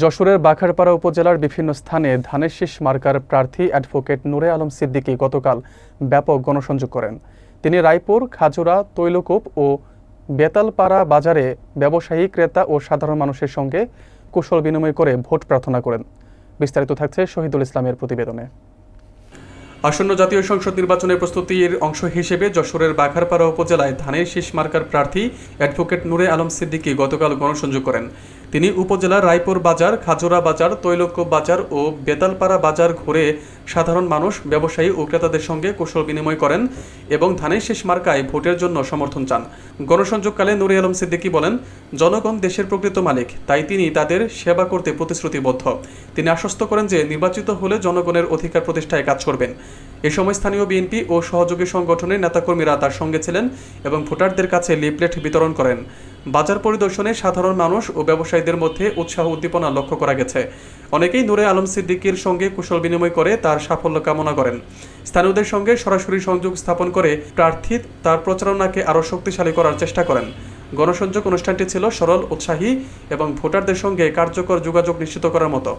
যশোরের বাঘারপাড়া উপজেলার বিভিন্ন স্থানে ধানের শীষ মার্কার প্রার্থী অ্যাডভোকেট নূরে আলম সিদ্দিকী গতকাল ব্যাপক গণসংযোগ করেন। তিনি রায়পুর, খাজুরা, তৈলকূপ ও বেতালপাড়া বাজারে ব্যবসায়ী, ক্রেতা ও সাধারণ মানুষের সঙ্গে কুশল বিনিময় করে ভোট প্রার্থনা করেন। বিস্তারিত থাকছে শহীদুল ইসলামের প্রতিবেদনে। আসন্ন জাতীয় সংসদ নির্বাচনের প্রস্তুতির অংশ হিসেবে যশোরের বাঘারপাড়া উপজেলায় ধানের শীষ মার্কার প্রার্থী অ্যাডভোকেট নূরে আলম সিদ্দিকী গতকাল গণসংযোগ করেন। তিনি উপজেলার রায়পুর বাজার, খাজুরা বাজার, তৈলকূপ বাজার ও বেতালপাড়া বাজার ঘুরে সাধারণ মানুষ, ব্যবসায়ী ও ক্রেতাদের সঙ্গে কুশল বিনিময় করেন এবং ধানের শীষ মার্কায় ভোটের জন্য সমর্থন চান। গণসংযোগকালে নূরে আলম সিদ্দিকী বলেন, জনগণ দেশের প্রকৃত মালিক, তাই তিনি তাদের সেবা করতে প্রতিশ্রুতিবদ্ধ। তিনি আশ্বস্ত করেন যে নির্বাচিত হলে জনগণের অধিকার প্রতিষ্ঠায় কাজ করবেন। এ সময় স্থানীয় বিএনপি ও সহযোগী সংগঠনের নেতাকর্মীরা তার সঙ্গে ছিলেন এবং ভোটারদের কাছে লিফলেট বিতরণ করেন। বাজার পরিদর্শনে সাধারণ মানুষ ও ব্যবসায়ীদের মধ্যে উৎসাহ উদ্দীপনা লক্ষ্য করা গেছে। অনেকেই নূরে আলম সিদ্দিকীর সঙ্গে কুশল বিনিময় করে তার সাফল্য কামনা করেন। স্থানীয়দের সঙ্গে সরাসরি সংযোগ স্থাপন করে প্রার্থী তার প্রচারণাকে আরও শক্তিশালী করার চেষ্টা করেন। গণসংযোগ অনুষ্ঠানটি ছিল সরল, উৎসাহী এবং ভোটারদের সঙ্গে কার্যকর যোগাযোগ নিশ্চিত করার মতো।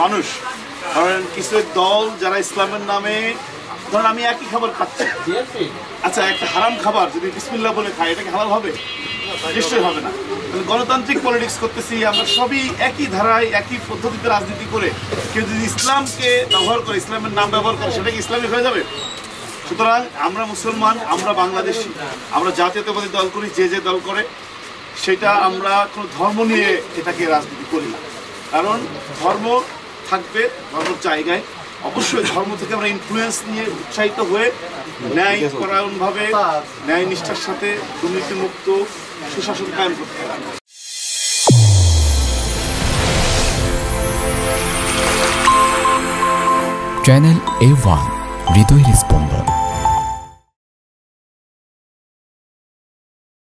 মানুষ ধরেন কিছু দল যারা ইসলামের নামে, ধরেন আমি একই খাবার খাচ্ছি, আচ্ছা একটা হারাম খাবার যদি বিসমিল্লাহ বলে খাই, এটা কি হালাল হবে? নিশ্চয়ই হবে না। গণতান্ত্রিক পলিটিক্স করতেছি আমরা, সবই একই ধারায় একই পদ্ধতিতে রাজনীতি করে কেউ যদি ইসলামকে ব্যবহার করে, ইসলামের নাম ব্যবহার করে, সেটা কি ইসলামিক হয়ে যাবে? সুতরাং আমরা মুসলমান, আমরা বাংলাদেশি, আমরা জাতীয়তাবাদী দল করি, যে যে দল করে, সেটা আমরা কোনো ধর্ম নিয়ে এটাকে রাজনীতি করি না। কারণ ধর্ম থাকবে ধর্মের জায়গায়, অবশ্যই ধর্ম থেকে আমরা ইনফ্লুয়েন্স নিয়ে উৎসাহিত হয়ে ন্যায় পরায়ণভাবে, ন্যায় নিষ্ঠার সাথে দুর্নীতিমুক্ত সুশাসন কায়েম করতে হবে। চ্যানেল A1 হৃদয়ের স্পন্দন।